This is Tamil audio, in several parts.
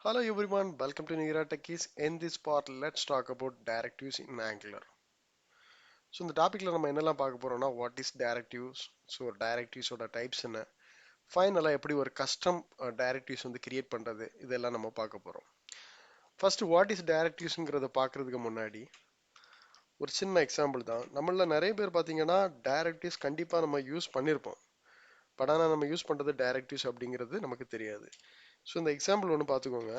Hello everyone, welcome to Nihira Techiees. In this part, let's talk about directives in Angular. So இந்த டாபிக்ல நம்ம என்னெல்லாம் பார்க்க போறோம்னா what is directives, so directives ஓட types என்ன, ஃபைனலா எப்படி ஒரு custom directives வந்து கிரியேட் பண்றது, இதெல்லாம் நம்ம பார்க்க போறோம். First what is directivesங்கிறத பார்க்கறதுக்கு முன்னாடி ஒரு சின்ன எக்ஸாம்பிள் தான். நம்மள நிறைய பேர் பார்த்தீங்கன்னா directives கண்டிப்பா நம்ம யூஸ் பண்ணியிருப்போம். பட் ஆனால் நம்ம யூஸ் பண்றது directives அப்படிங்கிறது நமக்கு தெரியாது. ஸோ இந்த எக்ஸாம்பிள் ஒன்று பார்த்துக்கோங்க.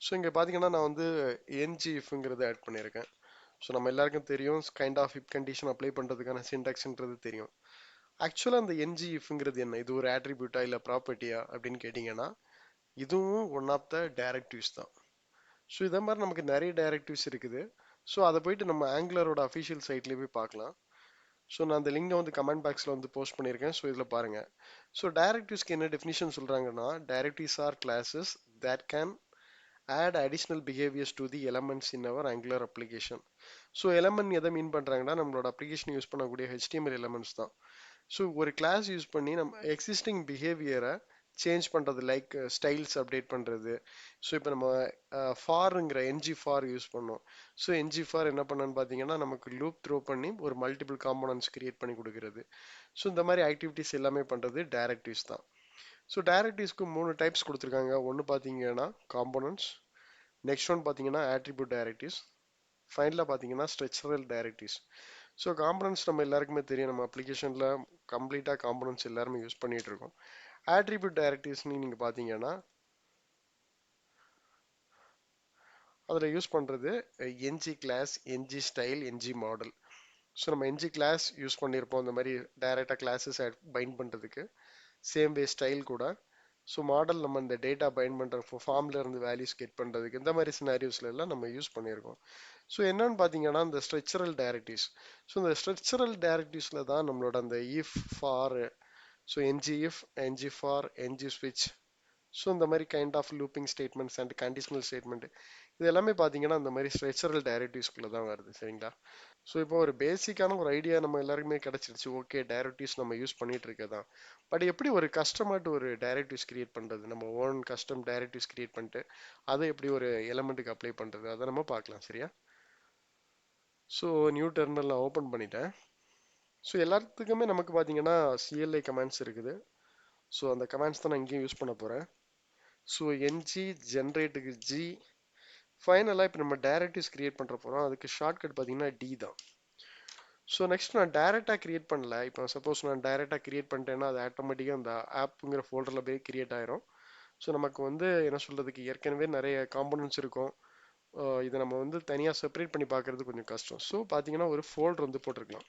ஸோ இங்கே பார்த்தீங்கன்னா நான் வந்து என்ஜிஎஃப்ங்கிறத ஆட் பண்ணியிருக்கேன். ஸோ நம்ம எல்லாருக்கும் தெரியும் கைண்ட் ஆஃப் இப் கண்டிஷன் அப்ளை பண்ணுறதுக்கான சின்டாக்ஸ்ன்றது தெரியும். ஆக்சுவலாக அந்த என்ஜிஎஃப்ங்கிறது என்ன, இது ஒரு ஆட்ரிபியூட்டா இல்லை ப்ராப்பர்ட்டியா அப்படின்னு கேட்டிங்கன்னா இதுவும் ஒன் ஆஃப் த டைரக்டிவ்ஸ் தான். ஸோ இதே மாதிரி நமக்கு நிறைய டைரக்டிவ்ஸ் இருக்குது. ஸோ அதை போயிட்டு நம்ம ஆங்குலரோட அஃபிஷியல் சைட்லேயே போய் பார்க்கலாம். ஸோ நான் அந்த லிங்கை வந்து கமெண்ட் பாக்ஸில் வந்து போஸ்ட் பண்ணியிருக்கேன். ஸோ இதில் பாருங்கள். ஸோ டைரக்டிவ்ஸ்க்கு என்ன டெஃபினிஷன் சொல்கிறாங்கன்னா, directives are classes that can add additional behaviors to the elements in our Angular application. So element எதை மீன் பண்ணுறாங்கன்னா நம்மளோட அப்ளிகேஷன் யூஸ் பண்ணக்கூடிய HTML எலமெண்ட்ஸ் தான். ஸோ ஒரு கிளாஸ் யூஸ் பண்ணி நம்ம எக்ஸிஸ்டிங் பிஹேவியரை சேஞ்ச் பண்ணுறது, லைக் ஸ்டைல்ஸ் அப்டேட் பண்ணுறது. ஸோ இப்போ நம்ம ஃபாருங்கிற என்ஜி ஃபார் யூஸ் பண்ணோம். ஸோ என்ஜி ஃபார் என்ன பண்ணன்னு பார்த்தீங்கன்னா நமக்கு லூப் த்ரோ பண்ணி ஒரு மல்டிபிள் காம்போனன்ட்ஸ் கிரியேட் பண்ணி கொடுக்குறது. ஸோ இந்த மாதிரி ஆக்டிவிட்டிஸ் எல்லாமே பண்ணுறது டைரக்டிவ்ஸ் தான். ஸோ டைரக்டிவ்ஸ்க்கு 3 டைப்ஸ் கொடுத்துருக்காங்க. ஒன்று பார்த்தீங்கன்னா காம்போனன்ட்ஸ், நெக்ஸ்ட் ஒன் பார்த்தீங்கன்னா ஆட்ரிபியூட் டைரக்டிவ்ஸ், ஃபைனலாக பார்த்தீங்கன்னா ஸ்ட்ரக்சரல் டைரக்டிவ்ஸ். ஸோ காம்பனன்ட்ஸ் நம்ம எல்லாருக்குமே தெரியும், நம்ம அப்ளிகேஷனில் கம்ப்ளீட்டாக காம்பனன்ட்ஸ் எல்லாருமே யூஸ் பண்ணிட்டு இருக்கோம். ஆட்ரிபியூட் டைரக்டிவ்ஸ்னு நீங்கள் பார்த்தீங்கன்னா அதில் யூஸ் பண்ணுறது NG class, NG style, NG model. So நம்ம என்ஜி கிளாஸ் யூஸ் பண்ணியிருப்போம் இந்த மாதிரி டைரெக்டாக கிளாஸஸ் பைண்ட் பண்ணுறதுக்கு. சேம் வே ஸ்டைல் கூட. ஸோ மாடல் நம்ம இந்த டேட்டா பைண்ட் பண்ணுற ஃபார்ம்ல இருந்து வேல்யூஸ் கெட் பண்ணுறதுக்கு இந்த மாதிரி சினாரியோஸ்ல எல்லாம் நம்ம யூஸ் பண்ணியிருக்கோம். ஸோ என்னன்னு பார்த்தீங்கன்னா இந்த ஸ்ட்ரக்சரல் டைரக்டிவ்ஸ். ஸோ இந்த ஸ்ட்ரக்சரல் டைரக்டிவ்ஸில் தான் நம்மளோட அந்த if for, so NG if, NG for, NG ஸ்விட்ச், ஸோ இந்த மாதிரி kind of looping statements and conditional statement, இது எல்லாமே பார்த்தீங்கன்னா இந்த மாதிரி ஸ்ட்ரக்சரல் டைரக்டிவ்ஸ்குள்ளே தான் வருது. சரிங்களா? ஸோ இப்போ ஒரு பேசிக்கான ஒரு ஐடியா நம்ம எல்லாருக்குமே கிடைச்சிருச்சு. ஓகே, டைரக்டிவ்ஸ் நம்ம யூஸ் பண்ணிட்டு இருக்கதான். பட் எப்படி ஒரு கஸ்டமாட்டு ஒரு டைரக்டிவ்ஸ் கிரியேட் பண்ணுறது, நம்ம ஓன் கஸ்டம் டைரக்டிவ்ஸ் கிரியேட் பண்ணிட்டு அதை எப்படி ஒரு எலமெண்ட்டுக்கு அப்ளை பண்ணுறது, அதை நம்ம பார்க்கலாம். சரியா? ஸோ நியூ டெர்மினல் நான் ஓப்பன் பண்ணிட்டேன். ஸோ எல்லாத்துக்குமே நமக்கு பார்த்தீங்கன்னா சிஎல்ஐ கமாண்ட்ஸ் இருக்குது. ஸோ அந்த கமாண்ட்ஸ் தான் நான் இங்கேயும் யூஸ் பண்ண போகிறேன். ஸோ என்ஜி ஜென்ரேட்டுக்கு ஜி. ஃபைனலாக இப்போ நம்ம டைரக்டிவ்ஸ் கிரியேட் பண்ணுற போகிறோம். அதுக்கு ஷார்ட்கட் பார்த்தீங்கன்னா டி தான். ஸோ நெக்ஸ்ட் நான் டைரெக்டாக கிரியேட் பண்ணல. இப்போ சப்போஸ் நான் டைரெக்டாக கிரியேட் பண்ணிட்டேன்னா அது ஆட்டோமேட்டிக்காக அந்த ஆப்புங்கிற ஃபோல்டரில் போய் கிரியேட் ஆயிரும். ஸோ நமக்கு வந்து என்ன சொல்கிறதுக்கு ஏற்கனவே நிறைய காம்போனன்ட்ஸ் இருக்கும். இதை நம்ம வந்து தனியாக செப்பரேட் பண்ணி பார்க்கறது கொஞ்சம் கஷ்டம். ஸோ பார்த்தீங்கன்னா ஒரு ஃபோல்டர் வந்து போட்டிருக்கலாம்.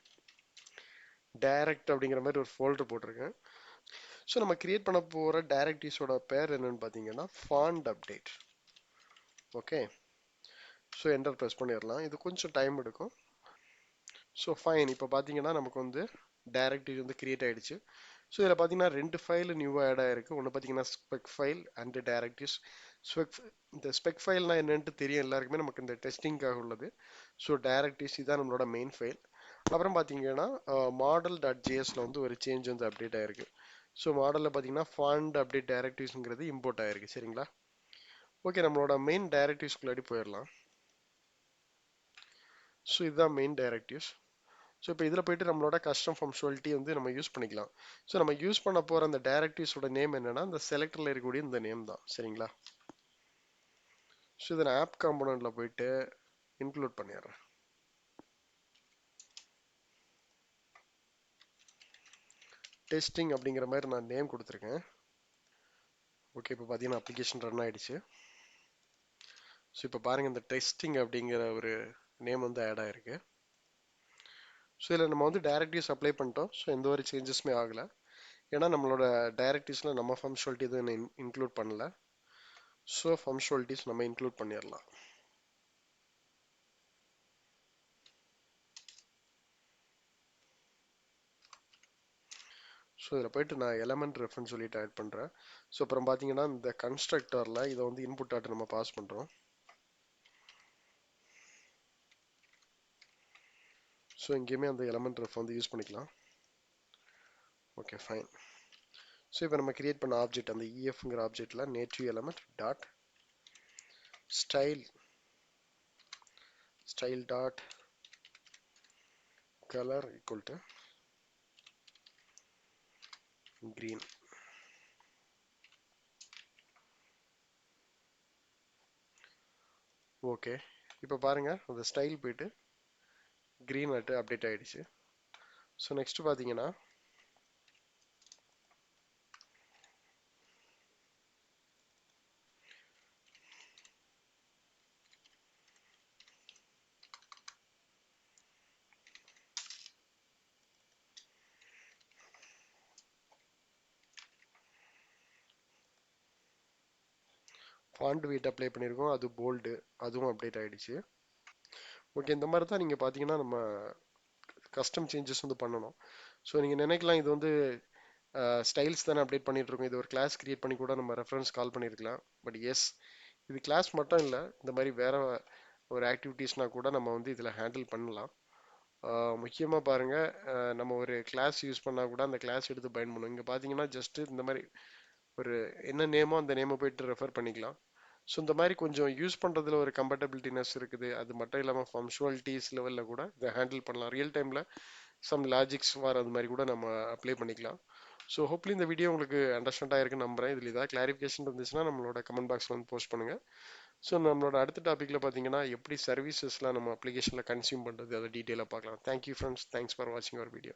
டைரக்ட் அப்படிங்கிற மாதிரி ஒரு ஃபோல்டர் போட்டிருக்கேன். ஸோ நம்ம கிரியேட் பண்ண போகிற டைரக்டிவ்ஸோட பேர் என்னன்னு பார்த்தீங்கன்னா font update. Okay, so enter press பண்ணிடலாம். இது கொஞ்சம் டைம் எடுக்கும். ஸோ ஃபைன், இப்போ பார்த்தீங்கன்னா நமக்கு வந்து டைரக்டிவ் வந்து கிரியேட் ஆயிடுச்சு. ஸோ இதில் பார்த்தீங்கன்னா 2 ஃபைல் நியூவாக ஆட் ஆயிருக்கு. ஒன்று பார்த்தீங்கன்னா spec file and directives. Spec, இந்த ஸ்பெக் ஃபைல்னா என்னன்ட்டு தெரியும் எல்லாருக்குமே, நமக்கு இந்த டெஸ்டிங்காக உள்ளது. ஸோ டைரக்டிவ்ஸ் இதான் நம்மளோட மெயின் ஃபைல். அப்புறம் பார்த்தீங்கன்னா மாடல் டாட் ஜேஎஸ்ல வந்து ஒரு சேஞ்ச் வந்து அப்டேட் ஆயிருக்கு. ஸோ மாடலில் பார்த்தீங்கன்னா ஃபாண்ட் அப்டேட் டைரக்டிவ்ஸ்ங்கிறது இம்போர்ட் ஆயிருக்கு. சரிங்களா? ஓகே, நம்மளோட மெயின் டைரக்டிவ்ஸ்குள்ளாடி போயிடலாம். ஸோ இதுதான் மெயின் டைரக்டிவ்ஸ். ஸோ இப்போ இதில் போயிட்டு நம்மளோட கஸ்டம் ஃபங்க்ஷனாலிட்டி வந்து நம்ம யூஸ் பண்ணிக்கலாம். ஸோ நம்ம யூஸ் பண்ண போகிற அந்த டைரக்டிவ்ஸோட நேம் என்னன்னா இந்த செலக்டரில் இருக்கக்கூடிய இந்த நேம் தான். சரிங்களா? ஸோ இதை நான் ஆப் காம்போனண்ட்டில் போயிட்டு இன்க்ளூட் பண்ணிடுறேன். டெஸ்டிங் அப்படிங்கிற மாதிரி நான் நேம் கொடுத்துருக்கேன். ஓகே, இப்போ பார்த்தீங்கன்னா அப்ளிகேஷன் ரன் ஆயிடுச்சு. ஸோ இப்போ பாருங்கள், இந்த டெஸ்டிங் அப்படிங்கிற ஒரு நேம் வந்து ஆட் ஆயிருக்கு. ஸோ இதில் நம்ம வந்து டைரக்டிவ்ஸ் அப்ளை பண்ணிட்டோம். ஸோ எந்த ஒரு சேஞ்சஸுமே ஆகலை. ஏன்னா நம்மளோட டைரக்டிவ்ஸில் நம்ம ஃபங்க்ஷனாலிட்டி எதுவும் இன்க்ளூட் பண்ணல. ஸோ ஃபங்க்ஷனாலிட்டிஸ் நம்ம இன்க்ளூட் பண்ணிடலாம். ஸோ இதில் போயிட்டு நான் எலமெண்ட் ரெஃபரன்ஸ் சொல்லிட்டு ஆட் பண்ணுறேன். ஸோ அப்புறம் பார்த்தீங்கன்னா இந்த கன்ஸ்ட்ரக்டரில் இதை வந்து இன்புட் ஆட் நம்ம பாஸ் பண்ணுறோம். ஸோ இங்கேயுமே அந்த எலமெண்ட் ரெஃப் வந்து யூஸ் பண்ணிக்கலாம். Okay fine. ஸோ இப்போ நம்ம கிரியேட் பண்ண ஆப்ஜெக்ட் அந்த EFங்கிற ஆப்ஜெக்ட்ல native element dot style dot colour equal to green. Okay, இப்போ பாருங்க அந்த ஸ்டைல் போயிட்டு green ஆட்டு அப்டேட் ஆயிடுச்சு. ஸோ நெக்ஸ்ட் பார்த்தீங்கன்னா ஃபாண்ட் வெயிட் அப்ளை பண்ணியிருக்கோம், அது போல்டு, அதுவும் அப்டேட் ஆயிடுச்சு. ஓகே, இந்த மாதிரி தான் நீங்கள் பார்த்தீங்கன்னா நம்ம கஸ்டம் சேஞ்சஸ் வந்து பண்ணணும். ஸோ நீங்கள் நினைக்கலாம் இது வந்து ஸ்டைல்ஸ் தானே அப்டேட் பண்ணிட்டு இருக்கோம், இது ஒரு கிளாஸ் கிரியேட் பண்ணி கூட நம்ம ரெஃபரன்ஸ் கால் பண்ணியிருக்கலாம். பட் எஸ், இது கிளாஸ் மட்டும் இல்லை, இந்த மாதிரி வேற ஒரு ஆக்டிவிட்டீஸ்னா கூட நம்ம வந்து இதில் ஹேண்டில் பண்ணலாம். முக்கியமாக பாருங்க, நம்ம ஒரு கிளாஸ் யூஸ் பண்ணால் கூட அந்த கிளாஸ் எடுத்து பயன் பண்ணுவோம். இங்கே பார்த்தீங்கன்னா ஜஸ்ட் இந்த மாதிரி ஒரு என்ன நேமோ அந்த நேமை போயிட்டு ரெஃபர் பண்ணிக்கலாம். ஸோ இந்த மாதிரி கொஞ்சம் யூஸ் பண்ணுறதுல ஒரு கம்பேட்டபிலிட்டினஸ் இருக்குது. அது மட்டும் இல்லாமல் ஃபங்க்ஷுவாலிட்டிஸ் லெவலில் கூட இதை ஹேண்டில் பண்ணலாம். ரியல் டைமில் சம் லாஜிக்ஸ் வர அது மாதிரி கூட நம்ம அப்ளை பண்ணிக்கலாம். ஸோ ஹோப்லி இந்த வீடியோ உங்களுக்கு அண்டர்ஸ்டாண்ட் ஆயிருக்குன்னு நம்புறேன். இதில் ஏதாவது கிளாரிஃபிகேஷன் இருந்துச்சுன்னா நம்மளோட கமெண்ட் பாக்ஸில் வந்து போஸ்ட் பண்ணுங்கள். ஸோ நம்மளோட அடுத்த டாப்பிக்கில் பார்த்தீங்கன்னா எப்படி சர்வீசஸ்லாம் நம்ம அப்ளிகேஷனில் கன்சியூம் பண்ணுறது அதை டீட்டெயிலாக பார்க்கலாம். தேங்க்யூ ஃப்ரெண்ட்ஸ், தேங்க்ஸ் ஃபார் வாட்சிங் அவர் வீடியோ.